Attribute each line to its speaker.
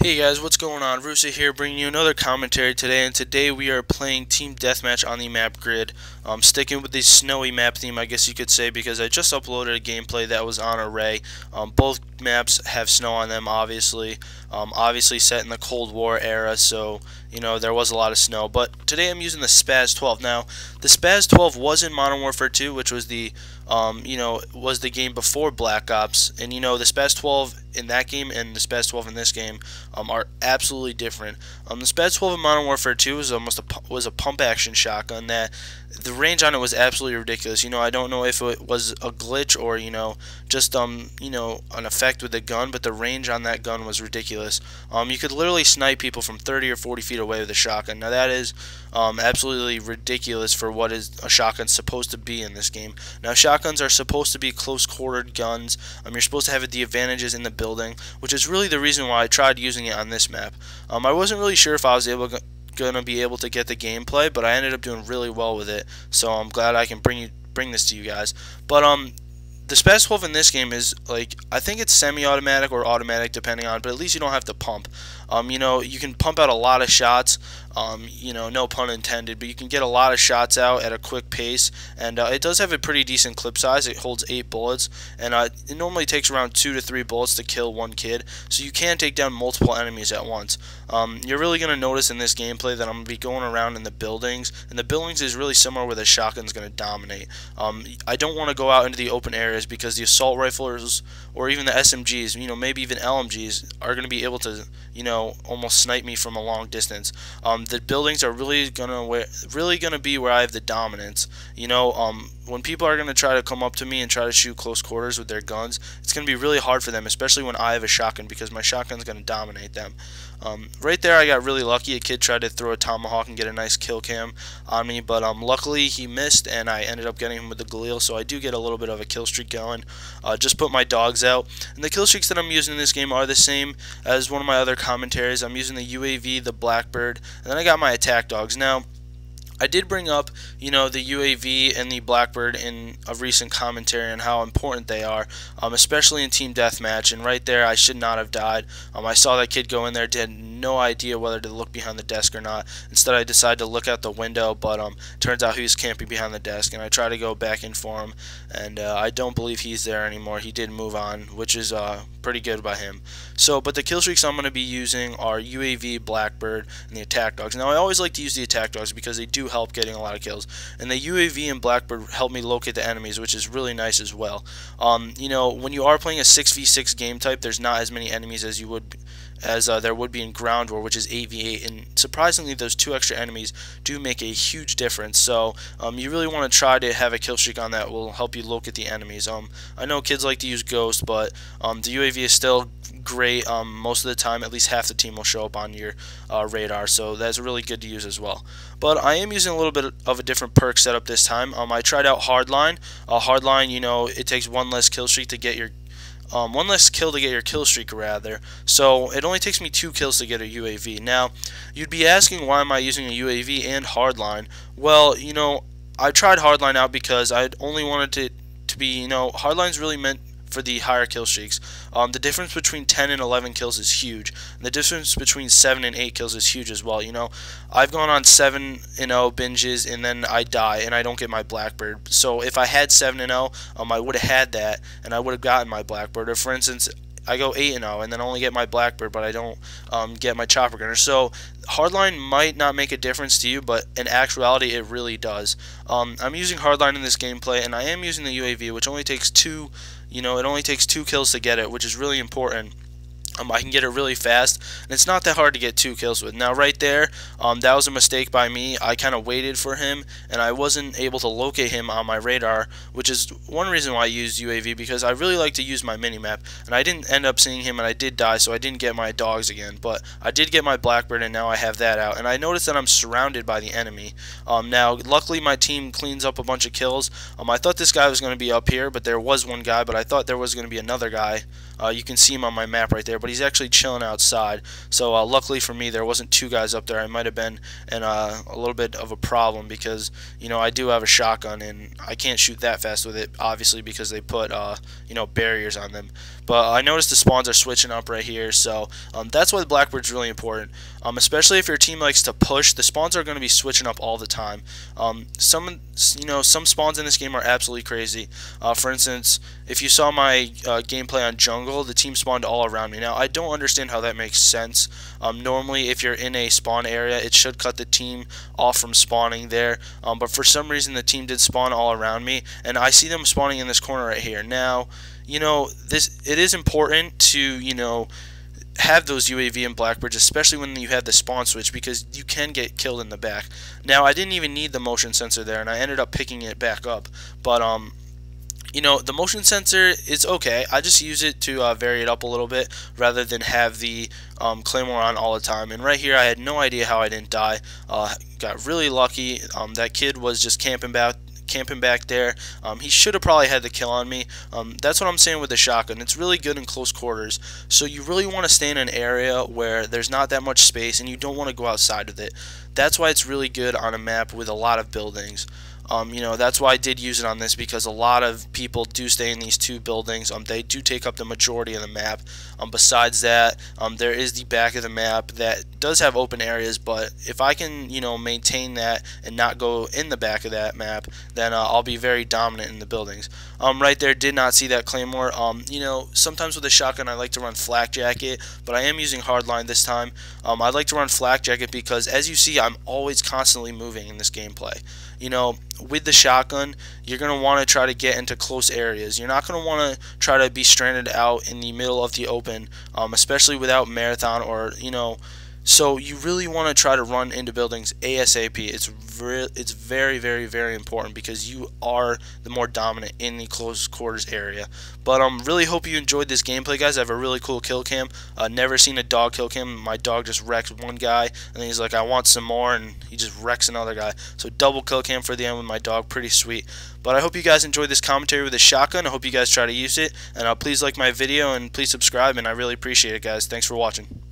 Speaker 1: Hey guys, what's going on? Rusa here, bringing you another commentary today, and today we are playing Team Deathmatch on the map Grid. Sticking with the snowy map theme, I guess you could say, because I just uploaded a gameplay that was on Array. Both maps have snow on them, obviously. Obviously set in the Cold War era, so you know there was a lot of snow. But today I'm using the Spaz 12. Now, the Spaz 12 was in Modern Warfare 2, which was the was the game before Black Ops, and the Spaz 12 in that game and the Spaz 12 in this game are absolutely different. The Spaz 12 in Modern Warfare 2 was a pump action shotgun that the range on it was absolutely ridiculous. I don't know if it was a glitch or just an effect with the gun, but the range on that gun was ridiculous. You could literally snipe people from 30 or 40 feet away with a shotgun. Now that is absolutely ridiculous for what is a shotgun supposed to be in this game. Now shotguns are supposed to be close-quartered guns. You're supposed to have the advantages in the building, which is really the reason why I tried using it on this map. I wasn't really sure if I was going to be able to get the gameplay, but I ended up doing really well with it, so I'm glad I can bring this to you guys. But the Spaz 12 in this game is, I think it's semi-automatic or automatic depending on, but at least you don't have to pump. You can pump out a lot of shots, no pun intended, but you can get a lot of shots out at a quick pace, and it does have a pretty decent clip size. It holds 8 bullets, and it normally takes around 2 to 3 bullets to kill one kid, so you can take down multiple enemies at once. You're really going to notice in this gameplay that I'm going to be going around in the buildings, and the buildings is really somewhere where the shotgun's going to dominate. I don't want to go out into the open areas because the assault rifles or even the SMGs, maybe even LMGs are going to be able to, almost snipe me from a long distance. The buildings are really gonna be where I have the dominance. When people are gonna try to come up to me and try to shoot close quarters with their guns, it's gonna be really hard for them, especially when I have a shotgun, because my shotgun's gonna dominate them. Right there, I got really lucky. A kid tried to throw a tomahawk and get a nice kill cam on me, but luckily he missed, and I ended up getting him with the Galil, so I do get a little bit of a kill streak going. Just put my dogs out, and the kill streaks that I'm using in this game are the same as one of my other commentaries. I'm using the UAV, the Blackbird, and then I got my attack dogs. Now, I did bring up, the UAV and the Blackbird in a recent commentary on how important they are, especially in Team Deathmatch, and right there I should not have died. I saw that kid go in there, had no idea whether to look behind the desk or not. Instead I decided to look out the window, but turns out he was camping behind the desk, and I tried to go back in for him, and I don't believe he's there anymore. He did move on, which is pretty good by him. But the kill streaks I'm going to be using are UAV, Blackbird, and the attack dogs. Now I always like to use the attack dogs because they do help getting a lot of kills, and the UAV and Blackbird help me locate the enemies, which is really nice as well. When you are playing a 6v6 game type, there's not as many enemies as there would be in Ground War, which is 8v8, and surprisingly those 2 extra enemies do make a huge difference. So you really want to try to have a kill streak on that will help you locate the enemies. I know kids like to use Ghost, but the UAV is still great. Most of the time, at least half the team will show up on your radar, so that's really good to use as well. But I am using a little bit of a different perk setup this time. I tried out Hardline. Hardline, it takes one less kill streak to get your one less kill to get your kill streak, rather. So it only takes me 2 kills to get a UAV. Now, you'd be asking, why am I using a UAV and Hardline? Well, I tried Hardline out because I only wanted it to be, Hardline's really meant for the higher kill streaks. The difference between 10 and 11 kills is huge, and the difference between 7 and 8 kills is huge as well. I've gone on 7-0 binges, and then I die and I don't get my Blackbird. So if I had 7-0, I would have had that and I would have gotten my Blackbird. Or for instance, I go 8-0 and then only get my Blackbird, but I don't get my Chopper Gunner. So Hardline might not make a difference to you, but in actuality it really does. I'm using Hardline in this gameplay, and I am using the UAV, which only takes 2. It only takes 2 kills to get it, which is really important. I can get it really fast, and it's not that hard to get 2 kills with. Now right there, that was a mistake by me. I kind of waited for him, and I wasn't able to locate him on my radar, which is one reason why I used UAV, because I really like to use my minimap, and I didn't end up seeing him, and I did die, so I didn't get my dogs again. But I did get my Blackbird, and now I have that out, and I noticed that I'm surrounded by the enemy. Now luckily my team cleans up a bunch of kills. I thought this guy was going to be up here, but there was one guy, but I thought there was going to be another guy. You can see him on my map right there, but he's actually chilling outside. So luckily for me, there wasn't two guys up there. I might have been in a little bit of a problem because, you know, I do have a shotgun and I can't shoot that fast with it, obviously, because they put you know, barriers on them. But I noticed the spawns are switching up right here, so that's why the Blackbird's really important. Especially if your team likes to push, the spawns are going to be switching up all the time. Some spawns in this game are absolutely crazy. For instance, if you saw my gameplay on jungle, the team spawned all around me. Now, I don't understand how that makes sense. Normally, if you're in a spawn area, it should cut the team off from spawning there. But for some reason, the team did spawn all around me, and I see them spawning in this corner right here. Now, you know, it is important to, you know, have those UAV and Blackbirds, especially when you have the spawn switch, because you can get killed in the back. Now, I didn't even need the motion sensor there, and I ended up picking it back up. But you know, the motion sensor is okay. I just use it to vary it up a little bit rather than have the Claymore on all the time. And right here, I had no idea how I didn't die. Got really lucky. That kid was just camping back there. He should have probably had the kill on me. That's what I'm saying with the shotgun. It's really good in close quarters. So you really want to stay in an area where there's not that much space and you don't want to go outside of it. That's why it's really good on a map with a lot of buildings. You know, that's why I did use it on this, because a lot of people do stay in these two buildings. They do take up the majority of the map. Besides that, there is the back of the map that does have open areas, but if I can, you know, maintain that and not go in the back of that map, then I'll be very dominant in the buildings. Right there, did not see that Claymore. You know, sometimes with a shotgun I like to run Flak Jacket, but I am using Hardline this time. I like to run Flak Jacket because, as you see, I'm always constantly moving in this gameplay. You know, with the shotgun, you're going to want to try to get into close areas. You're not going to want to try to be stranded out in the middle of the open, especially without Marathon or, you know, so you really want to try to run into buildings ASAP. It's very, very, very important because you are the more dominant in the close quarters area. But really hope you enjoyed this gameplay, guys. I have a really cool kill cam. Never seen a dog kill cam. My dog just wrecks one guy, and then he's like, I want some more, and he just wrecks another guy. So double kill cam for the end with my dog. Pretty sweet. But I hope you guys enjoyed this commentary with a shotgun. I hope you guys try to use it. And please like my video, and please subscribe, and I really appreciate it, guys. Thanks for watching.